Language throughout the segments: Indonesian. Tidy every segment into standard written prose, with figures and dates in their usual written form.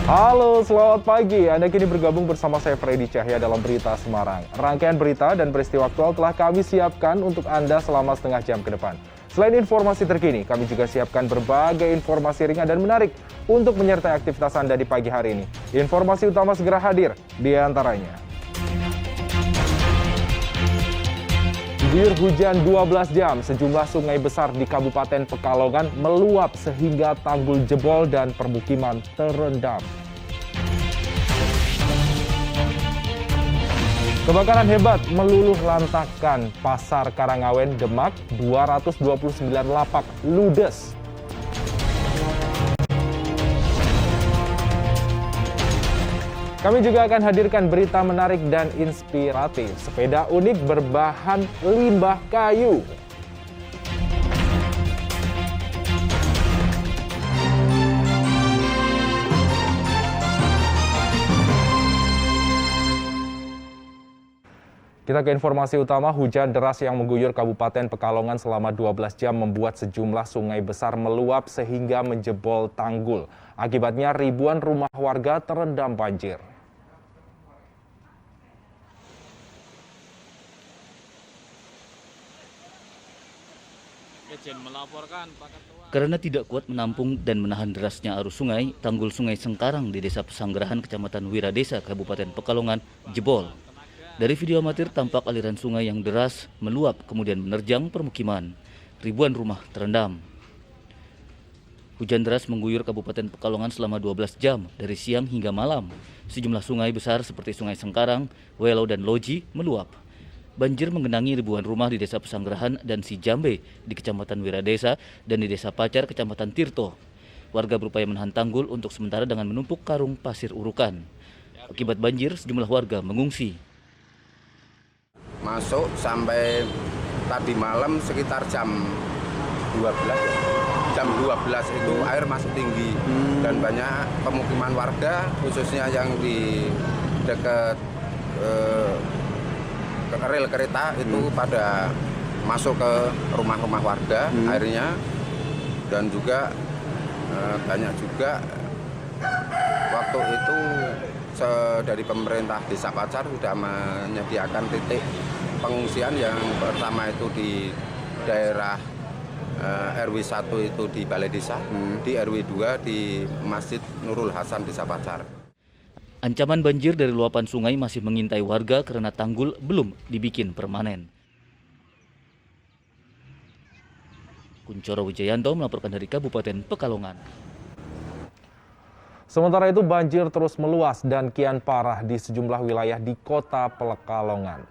Halo, selamat pagi. Anda kini bergabung bersama saya Freddy Cahya dalam Berita Semarang. Rangkaian berita dan peristiwa aktual telah kami siapkan untuk Anda selama setengah jam ke depan. Selain informasi terkini, kami juga siapkan berbagai informasi ringan dan menarik untuk menyertai aktivitas Anda di pagi hari ini. Informasi utama segera hadir, di antaranya. Diguyur hujan 12 jam, sejumlah sungai besar di Kabupaten Pekalongan meluap sehingga tanggul jebol dan permukiman terendam. Kebakaran hebat meluluh lantakkan Pasar Karangawen, Demak, 229 lapak ludes. Kami juga akan hadirkan berita menarik dan inspiratif. Sepeda unik berbahan limbah kayu. Kita ke informasi utama, hujan deras yang mengguyur Kabupaten Pekalongan selama 12 jam membuat sejumlah sungai besar meluap sehingga menjebol tanggul. Akibatnya ribuan rumah warga terendam banjir. Karena tidak kuat menampung dan menahan derasnya arus sungai, tanggul Sungai Sengkarang di Desa Pesanggerahan, Kecamatan Wiradesa, Kabupaten Pekalongan, jebol. Dari video amatir tampak aliran sungai yang deras meluap kemudian menerjang permukiman. Ribuan rumah terendam. Hujan deras mengguyur Kabupaten Pekalongan selama 12 jam dari siang hingga malam. Sejumlah sungai besar seperti Sungai Sengkarang, Welo, dan Loji meluap. Banjir menggenangi ribuan rumah di Desa Pesanggerahan dan Sijambe di Kecamatan Wiradesa dan di Desa Pacar, Kecamatan Tirto. Warga berupaya menahan tanggul untuk sementara dengan menumpuk karung pasir urukan. Akibat banjir, sejumlah warga mengungsi. Masuk sampai tadi malam sekitar jam 12. Jam 12 itu air masih tinggi dan banyak pemukiman warga khususnya yang di dekat rel kereta itu pada masuk ke rumah-rumah warga airnya, dan juga banyak juga waktu itu dari pemerintah Desa Pacar sudah menyediakan titik pengungsian. Yang pertama itu di daerah RW 1 itu di Balai Desa, di RW 2 di Masjid Nurul Hasan Desa Pacar. Ancaman banjir dari luapan sungai masih mengintai warga karena tanggul belum dibikin permanen. Kuncoro Wijayanto melaporkan dari Kabupaten Pekalongan. Sementara itu banjir terus meluas dan kian parah di sejumlah wilayah di Kota Pekalongan.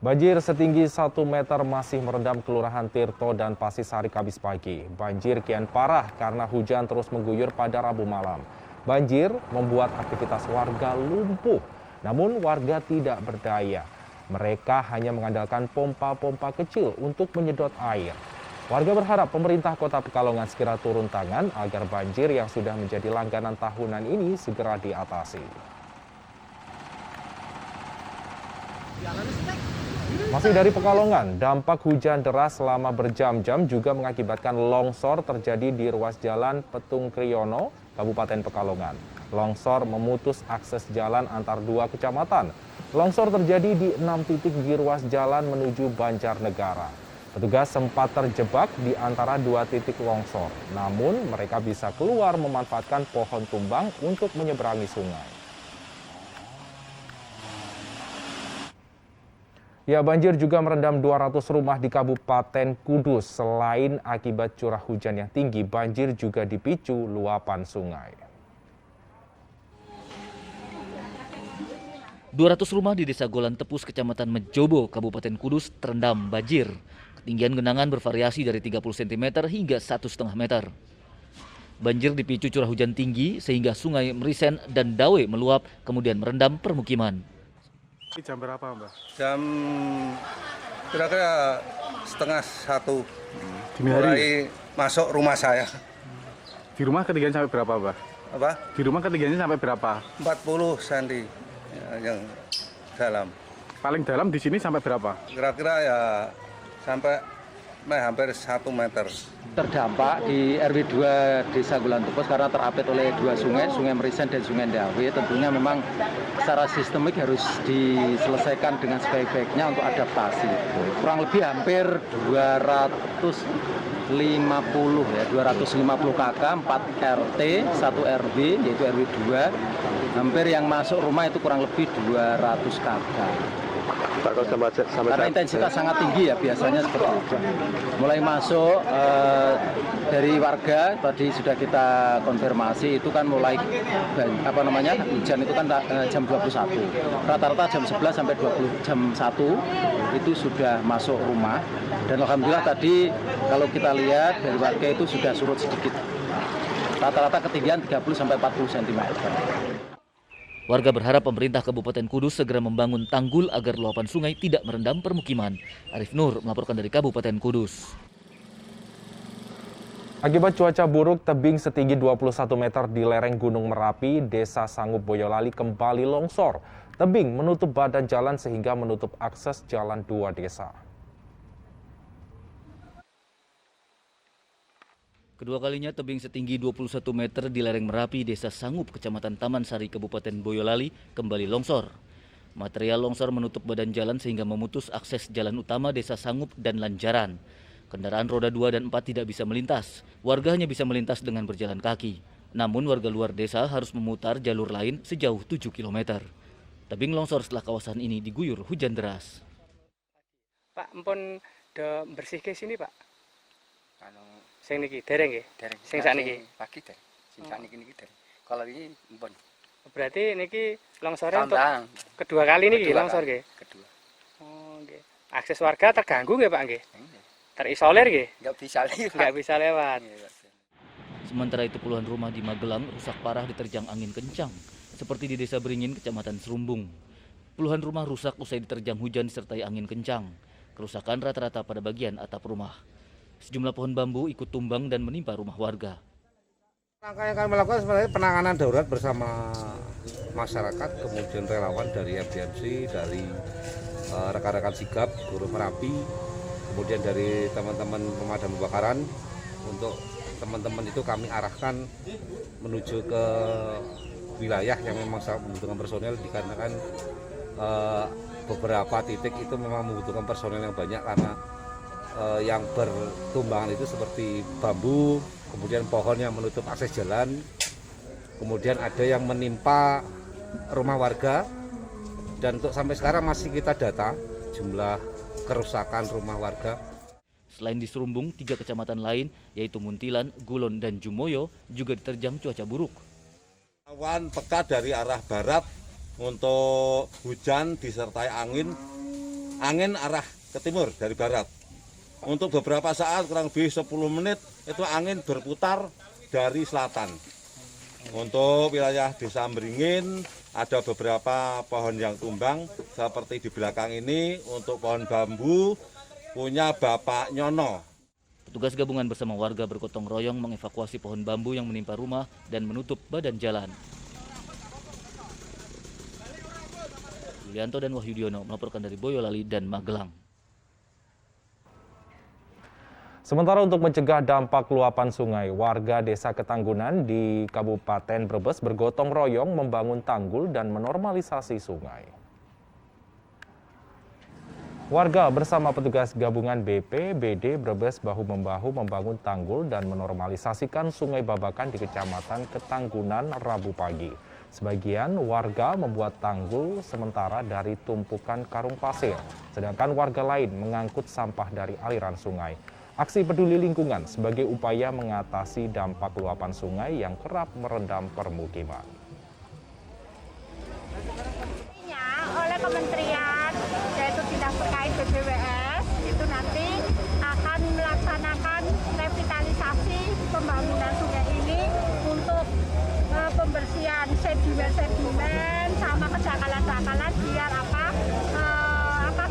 Banjir setinggi 1 meter masih merendam Kelurahan Tirto dan Pasisari Kamis pagi. Banjir kian parah karena hujan terus mengguyur pada Rabu malam. Banjir membuat aktivitas warga lumpuh, namun warga tidak berdaya. Mereka hanya mengandalkan pompa-pompa kecil untuk menyedot air. Warga berharap pemerintah Kota Pekalongan segera turun tangan agar banjir yang sudah menjadi langganan tahunan ini segera diatasi. Masih dari Pekalongan, dampak hujan deras selama berjam-jam juga mengakibatkan longsor terjadi di ruas jalan Petung Kriyono, Kabupaten Pekalongan. Longsor memutus akses jalan antar dua kecamatan. Longsor terjadi di 6 titik di ruas jalan menuju Banjarnegara. Petugas sempat terjebak di antara 2 titik longsor, namun mereka bisa keluar memanfaatkan pohon tumbang untuk menyeberangi sungai. Ya, banjir juga merendam 200 rumah di Kabupaten Kudus. Selain akibat curah hujan yang tinggi, banjir juga dipicu luapan sungai. 200 rumah di Desa Golan Tepus, Kecamatan Mejobo, Kabupaten Kudus terendam banjir. Ketinggian genangan bervariasi dari 30 cm hingga 1,5 meter. Banjir dipicu curah hujan tinggi sehingga sungai Merisen dan Dawe meluap kemudian merendam permukiman. Jam berapa, Mbak? Jam kira-kira 12:30 Dini hari? mulai masuk rumah saya. Di rumah ketinggian sampai berapa, Mbak? Apa? Di rumah ketinggiannya sampai berapa? 40 cm yang dalam. Paling dalam di sini sampai berapa? Kira-kira ya sampai hampir 1 meter. Terdampak di RW 2 Desa Gulantupos karena terapit oleh 2 sungai, Sungai Merisen dan Sungai Ndawe. Tentunya memang secara sistemik harus diselesaikan dengan sebaik-baiknya untuk adaptasi. Kurang lebih hampir 250 kakak, 4 RT, 1 RW yaitu RW 2. Hampir yang masuk rumah itu kurang lebih 200 kakak. Karena intensitas sangat tinggi ya biasanya seperti itu. Mulai masuk dari warga tadi sudah kita konfirmasi itu kan mulai hujan itu kan jam 21. Rata-rata jam 11 sampai 20 jam 1 itu sudah masuk rumah dan alhamdulillah tadi kalau kita lihat dari warga itu sudah surut sedikit. Rata-rata ketinggian 30 sampai 40 cm. Warga berharap pemerintah Kabupaten Kudus segera membangun tanggul agar luapan sungai tidak merendam permukiman. Arif Nur melaporkan dari Kabupaten Kudus. Akibat cuaca buruk, tebing setinggi 21 meter di lereng Gunung Merapi, Desa Sangup Boyolali kembali longsor. Tebing menutup badan jalan sehingga menutup akses jalan 2 desa. Kedua kalinya tebing setinggi 21 meter di lereng Merapi, Desa Sangup, Kecamatan Taman Sari, Kabupaten Boyolali, kembali longsor. Material longsor menutup badan jalan sehingga memutus akses jalan utama Desa Sangup dan Lanjaran. Kendaraan roda 2 dan 4 tidak bisa melintas. Warga hanya bisa melintas dengan berjalan kaki. Namun warga luar desa harus memutar jalur lain sejauh 7 km. Tebing longsor setelah kawasan ini diguyur hujan deras. Pak, empun do bersih ke sini, Pak? Sing niki dereng nggih? Dereng. Sing sakniki pagi dereng. Sing sakniki niki dereng. Kalau ini empun. Berarti niki longsore untuk kedua kali niki longsor nggih? Kedua. Oh, nggih. Akses warga terganggu nggih, Pak nggih? Terisolir nggih? Enggak bisa lewat. Enggak bisa lewat. Sementara itu puluhan rumah di Magelang rusak parah diterjang angin kencang, seperti di Desa Beringin, Kecamatan Serumbung. Puluhan rumah rusak usai diterjang hujan disertai angin kencang. Kerusakan rata-rata pada bagian atap rumah. Sejumlah pohon bambu ikut tumbang dan menimpa rumah warga. Langkah yang kami lakukan sebenarnya penanganan darurat bersama masyarakat, kemudian relawan dari FDMC, dari rekan-rekan sigap, Guru Merapi, kemudian dari teman-teman pemadam kebakaran. Untuk teman-teman itu kami arahkan menuju ke wilayah yang memang sangat membutuhkan personel, dikarenakan beberapa titik itu memang membutuhkan personel yang banyak karena yang bertumbangan itu seperti bambu, kemudian pohon yang menutup akses jalan, kemudian ada yang menimpa rumah warga, dan untuk sampai sekarang masih kita data jumlah kerusakan rumah warga. Selain di Serumbung, 3 kecamatan lain yaitu Muntilan, Gulon, dan Jumoyo juga diterjang cuaca buruk. Awan pekat dari arah barat untuk hujan disertai angin arah ke timur dari barat. Untuk beberapa saat kurang lebih 10 menit itu angin berputar dari selatan. Untuk wilayah Desa Beringin ada beberapa pohon yang tumbang seperti di belakang ini. Untuk pohon bambu punya Bapak Nyono. Petugas gabungan bersama warga bergotong royong mengevakuasi pohon bambu yang menimpa rumah dan menutup badan jalan. Yulianto dan Wahyudiono melaporkan dari Boyolali dan Magelang. Sementara untuk mencegah dampak luapan sungai, warga Desa Ketanggunan di Kabupaten Brebes bergotong royong membangun tanggul dan menormalisasi sungai. Warga bersama petugas gabungan BPBD Brebes bahu-membahu membangun tanggul dan menormalisasikan Sungai Babakan di Kecamatan Ketanggunan Rabu pagi. Sebagian warga membuat tanggul sementara dari tumpukan karung pasir, sedangkan warga lain mengangkut sampah dari aliran sungai. Aksi peduli lingkungan sebagai upaya mengatasi dampak luapan sungai yang kerap merendam permukiman. Oleh kementerian, yaitu dinas terkait BPWS, itu nanti akan melaksanakan revitalisasi pembangunan sungai ini untuk pembersihan sedimen-sedimen sama kedangkalan-dangkalan biar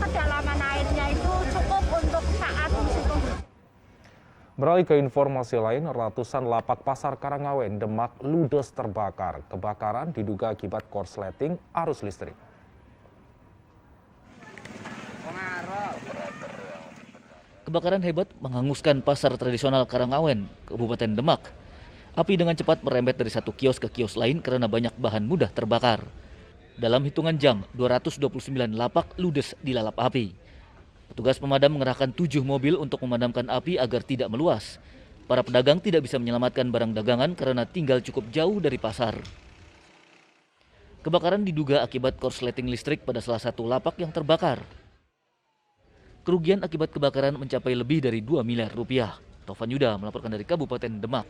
kedalaman airnya itu cukup untuk saat musim penghujan. Beralih ke informasi lain, ratusan lapak pasar Karangawen, Demak ludes terbakar. Kebakaran diduga akibat korsleting arus listrik. Kebakaran hebat menghanguskan pasar tradisional Karangawen, Kabupaten Demak. Api dengan cepat merembet dari satu kios ke kios lain karena banyak bahan mudah terbakar. Dalam hitungan jam, 229 lapak ludes dilalap api. Petugas pemadam mengerahkan 7 mobil untuk memadamkan api agar tidak meluas. Para pedagang tidak bisa menyelamatkan barang dagangan karena tinggal cukup jauh dari pasar. Kebakaran diduga akibat korsleting listrik pada salah satu lapak yang terbakar. Kerugian akibat kebakaran mencapai lebih dari 2 miliar rupiah. Taufan Yuda melaporkan dari Kabupaten Demak.